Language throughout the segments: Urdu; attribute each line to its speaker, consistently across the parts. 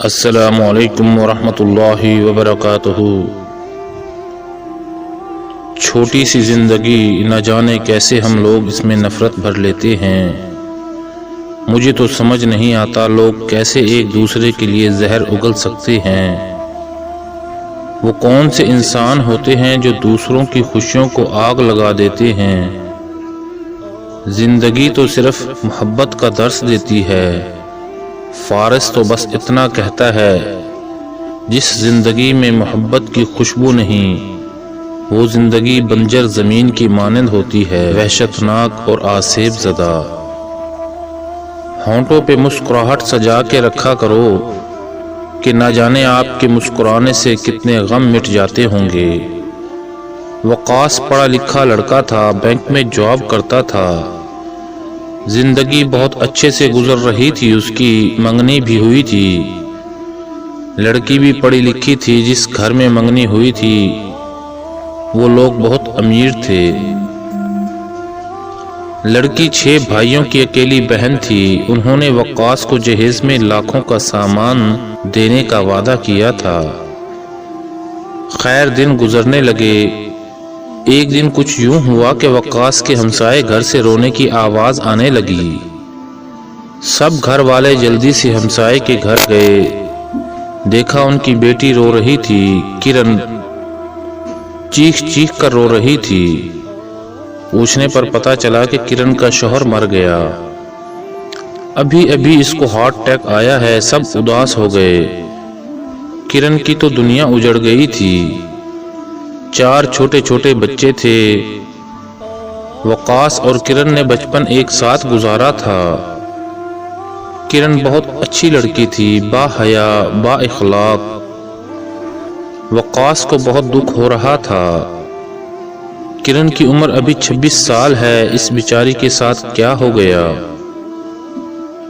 Speaker 1: السلام علیکم ورحمۃ اللہ وبرکاتہ۔ چھوٹی سی زندگی، نہ جانے کیسے ہم لوگ اس میں نفرت بھر لیتے ہیں۔ مجھے تو سمجھ نہیں آتا لوگ کیسے ایک دوسرے کے لیے زہر اگل سکتے ہیں۔ وہ کون سے انسان ہوتے ہیں جو دوسروں کی خوشیوں کو آگ لگا دیتے ہیں۔ زندگی تو صرف محبت کا درس دیتی ہے۔ فارس تو بس اتنا کہتا ہے، جس زندگی میں محبت کی خوشبو نہیں، وہ زندگی بنجر زمین کی مانند ہوتی ہے، وحشتناک اور آسیب زدہ۔ ہونٹوں پہ مسکراہٹ سجا کے رکھا کرو کہ نہ جانے آپ کے مسکرانے سے کتنے غم مٹ جاتے ہوں گے۔ وقاص پڑھا لکھا لڑکا تھا، بینک میں جاب کرتا تھا۔ زندگی بہت اچھے سے گزر رہی تھی، اس کی منگنی بھی ہوئی تھی۔ لڑکی بھی پڑھی لکھی تھی، جس گھر میں منگنی ہوئی تھی وہ لوگ بہت امیر تھے۔ لڑکی 6 بھائیوں کی اکیلی بہن تھی۔ انہوں نے وقاص کو جہیز میں لاکھوں کا سامان دینے کا وعدہ کیا تھا۔ خیر دن گزرنے لگے۔ ایک دن کچھ یوں ہوا کہ وقاص کے ہمسائے گھر سے رونے کی آواز آنے لگی۔ سب گھر والے جلدی سے ہمسائے کے گھر گئے۔ دیکھا ان کی بیٹی رو رہی تھی، کرن چیخ چیخ کر رو رہی تھی۔ پوچھنے پر پتا چلا کہ کرن کا شوہر مر گیا۔ ابھی ابھی اس کو ہارٹ اٹیک آیا ہے۔ سب اداس ہو گئے۔ کرن کی تو دنیا اجڑ گئی تھی۔ 4 چھوٹے چھوٹے بچے تھے۔ وقاص اور کرن نے بچپن ایک ساتھ گزارا تھا۔ کرن بہت اچھی لڑکی تھی، با حیا، با اخلاق۔ وقاص کو بہت دکھ ہو رہا تھا۔ کرن کی عمر ابھی 26 سال ہے، اس بیچاری کے ساتھ کیا ہو گیا۔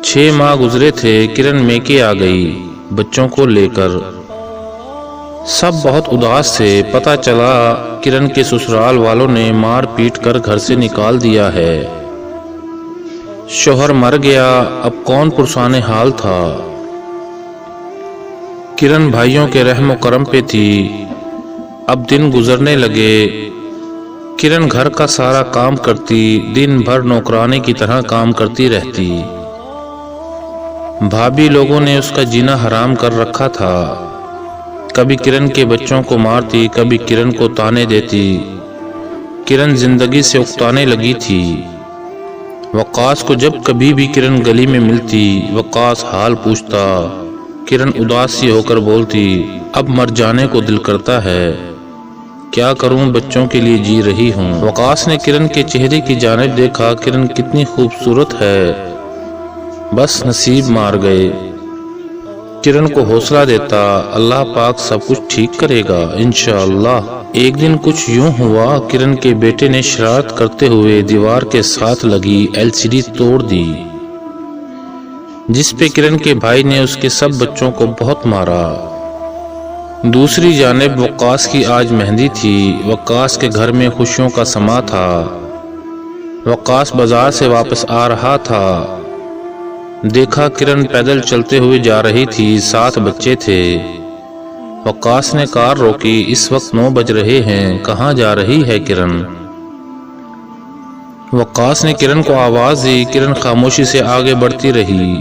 Speaker 1: 6 ماہ گزرے تھے، کرن میکے آ گئی بچوں کو لے کر۔ سب بہت اداس تھے۔ پتہ چلا کرن کے سسرال والوں نے مار پیٹ کر گھر سے نکال دیا ہے۔ شوہر مر گیا، اب کون پرسان حال تھا۔ کرن بھائیوں کے رحم و کرم پہ تھی۔ اب دن گزرنے لگے۔ کرن گھر کا سارا کام کرتی، دن بھر نوکرانے کی طرح کام کرتی رہتی۔ بھابھی لوگوں نے اس کا جینا حرام کر رکھا تھا۔ کبھی کرن کے بچوں کو مارتی، کبھی کرن کو تانے دیتی۔ کرن زندگی سے اکتانے لگی تھی۔ وقاص کو جب کبھی بھی کرن گلی میں ملتی، وقاص حال پوچھتا۔ کرن اداس سی ہو کر بولتی، اب مر جانے کو دل کرتا ہے، کیا کروں بچوں کے لیے جی رہی ہوں۔ وقاص نے کرن کے چہرے کی جانب دیکھا، کرن کتنی خوبصورت ہے، بس نصیب مار گئے۔ کرن کو حوصلہ دیتا، اللہ پاک سب کچھ ٹھیک کرے گا انشاءاللہ۔ ایک دن کچھ یوں ہوا، کرن کے بیٹے نے شرارت کرتے ہوئے دیوار کے ساتھ لگی LCD توڑ دی، جس پہ کرن کے بھائی نے اس کے سب بچوں کو بہت مارا۔ دوسری جانب وقاص کی آج مہندی تھی۔ وقاص کے گھر میں خوشیوں کا سما تھا۔ وقاص بازار سے واپس آ رہا تھا۔ دیکھا کرن پیدل چلتے ہوئے جا رہی تھی، 7 بچے تھے۔ وقاص نے کار روکی، اس وقت 9 بج رہے ہیں، کہاں جا رہی ہے کرن؟ وقاص نے کرن کو آواز دی، کرن خاموشی سے آگے بڑھتی رہی۔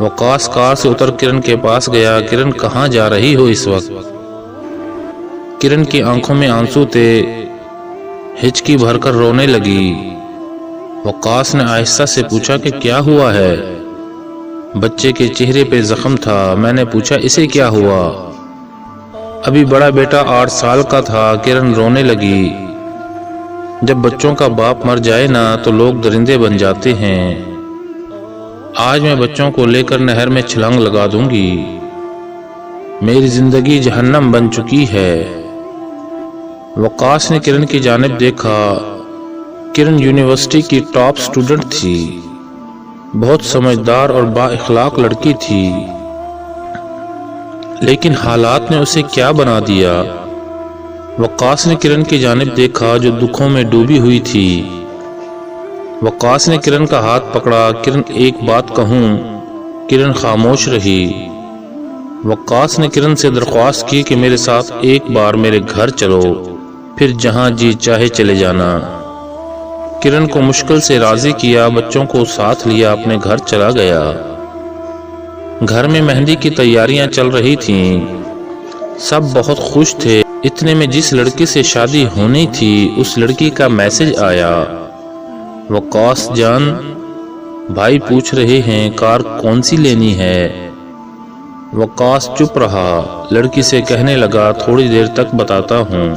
Speaker 1: وقاص کار سے اتر کرن کے پاس گیا، کرن کہاں جا رہی ہو اس وقت؟ کرن کی آنکھوں میں آنسو تھے، ہچکی بھر کر رونے لگی۔ وقاص نے آہستہ سے پوچھا کہ کیا ہوا ہے؟ بچے کے چہرے پہ زخم تھا۔ میں نے پوچھا اسے کیا ہوا؟ ابھی بڑا بیٹا 8 سال کا تھا۔ کرن رونے لگی، جب بچوں کا باپ مر جائے نا تو لوگ درندے بن جاتے ہیں۔ آج میں بچوں کو لے کر نہر میں چھلانگ لگا دوں گی، میری زندگی جہنم بن چکی ہے۔ وقاص نے کرن کی جانب دیکھا۔ کرن یونیورسٹی کی ٹاپ سٹوڈنٹ تھی، بہت سمجھدار اور با اخلاق لڑکی تھی، لیکن حالات نے اسے کیا بنا دیا۔ وقاص نے کرن کی جانب دیکھا جو دکھوں میں ڈوبی ہوئی تھی۔ وقاص نے کرن کا ہاتھ پکڑا۔ کرن ایک بات کہوں؟ کرن خاموش رہی۔ وقاص نے کرن سے درخواست کی کہ میرے ساتھ ایک بار میرے گھر چلو، پھر جہاں جی چاہے چلے جانا۔ کرن کو مشکل سے راضی کیا، بچوں کو ساتھ لیا، اپنے گھر چلا گیا۔ گھر میں مہندی کی تیاریاں چل رہی تھیں، سب بہت خوش تھے۔ اتنے میں جس لڑکی سے شادی ہونی تھی اس لڑکی کا میسج آیا، وقاص جان، بھائی پوچھ رہے ہیں کار کون سی لینی ہے۔ وقاص چپ رہا، لڑکی سے کہنے لگا تھوڑی دیر تک بتاتا ہوں۔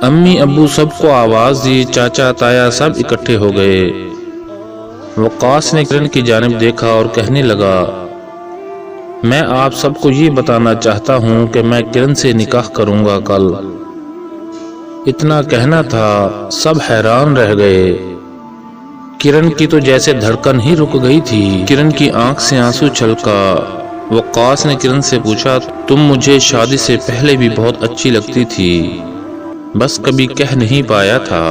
Speaker 1: امی ابو سب کو آواز دی، چاچا تایا سب اکٹھے ہو گئے۔ وقاص نے کرن کی جانب دیکھا اور کہنے لگا، میں آپ سب کو یہ بتانا چاہتا ہوں کہ میں کرن سے نکاح کروں گا کل۔ اتنا کہنا تھا، سب حیران رہ گئے۔ کرن کی تو جیسے دھڑکن ہی رک گئی تھی۔ کرن کی آنکھ سے آنسو چھلکا۔ وقاص نے کرن سے پوچھا، تم مجھے شادی سے پہلے بھی بہت اچھی لگتی تھی، بس کبھی کہہ نہیں پایا تھا،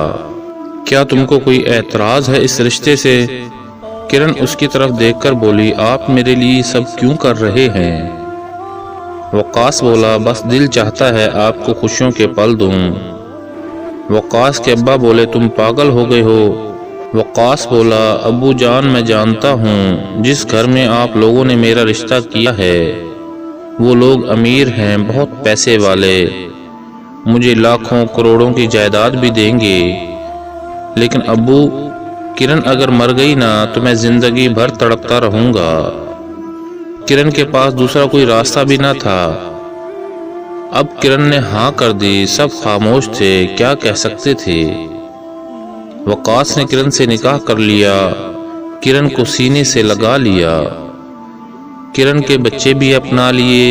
Speaker 1: کیا تم کو کوئی اعتراض ہے اس رشتے سے؟ کرن اس کی طرف دیکھ کر بولی، آپ میرے لیے سب کیوں کر رہے ہیں؟ وقاص بولا، بس دل چاہتا ہے آپ کو خوشیوں کے پل دوں۔ وقاص کے ابا بولے، تم پاگل ہو گئے ہو۔ وقاص بولا، ابو جان میں جانتا ہوں جس گھر میں آپ لوگوں نے میرا رشتہ کیا ہے وہ لوگ امیر ہیں، بہت پیسے والے، مجھے لاکھوں کروڑوں کی جائیداد بھی دیں گے، لیکن ابو کرن اگر مر گئی نا تو میں زندگی بھر تڑپتا رہوں گا۔ کرن کے پاس دوسرا کوئی راستہ بھی نہ تھا۔ اب کرن نے ہاں کر دی، سب خاموش تھے، کیا کہہ سکتے تھے۔ وقاص نے کرن سے نکاح کر لیا، کرن کو سینے سے لگا لیا، کرن کے بچے بھی اپنا لیے،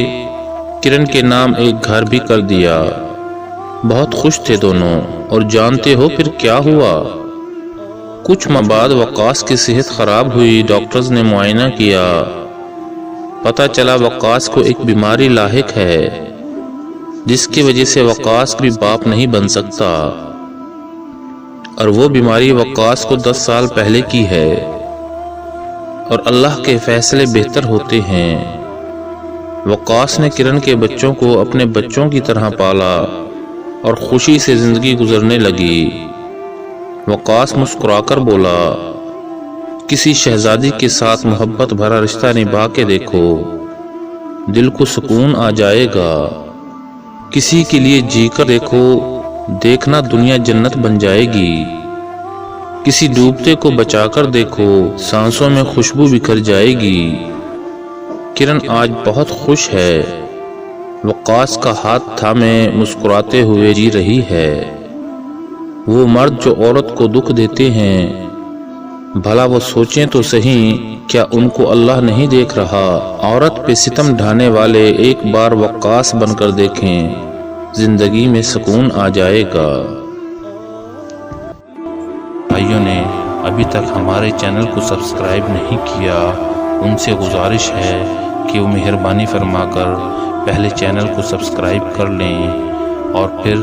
Speaker 1: کرن کے نام ایک گھر بھی کر دیا۔ بہت خوش تھے دونوں، اور جانتے ہو پھر کیا ہوا؟ کچھ ماہ بعد وقاص کی صحت خراب ہوئی، ڈاکٹرز نے معائنہ کیا، پتہ چلا وقاص کو ایک بیماری لاحق ہے جس کی وجہ سے وقاص بھی باپ نہیں بن سکتا، اور وہ بیماری وقاص کو 10 سال پہلے کی ہے، اور اللہ کے فیصلے بہتر ہوتے ہیں۔ وقاص نے کرن کے بچوں کو اپنے بچوں کی طرح پالا اور خوشی سے زندگی گزرنے لگی۔ وقاص مسکرا کر بولا، کسی شہزادی کے ساتھ محبت بھرا رشتہ نبھا کے دیکھو، دل کو سکون آ جائے گا۔ کسی کے لیے جی کر دیکھو، دیکھنا دنیا جنت بن جائے گی۔ کسی ڈوبتے کو بچا کر دیکھو، سانسوں میں خوشبو بکھر جائے گی۔ کرن آج بہت خوش ہے، وقاص کا ہاتھ تھامے مسکراتے ہوئے جی رہی ہے۔ وہ مرد جو عورت کو دکھ دیتے ہیں، بھلا وہ سوچیں تو صحیح، کیا ان کو اللہ نہیں دیکھ رہا؟ عورت پہ ستم ڈھانے والے ایک بار وقاص بن کر دیکھیں، زندگی میں سکون آ جائے گا۔ بھائیوں نے ابھی تک ہمارے چینل کو سبسکرائب نہیں کیا، ان سے گزارش ہے کہ وہ مہربانی فرما کر پہلے چینل کو سبسکرائب کر لیں اور پھر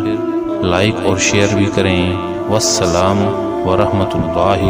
Speaker 1: لائک اور شیئر بھی کریں۔ والسلام ورحمۃ اللہ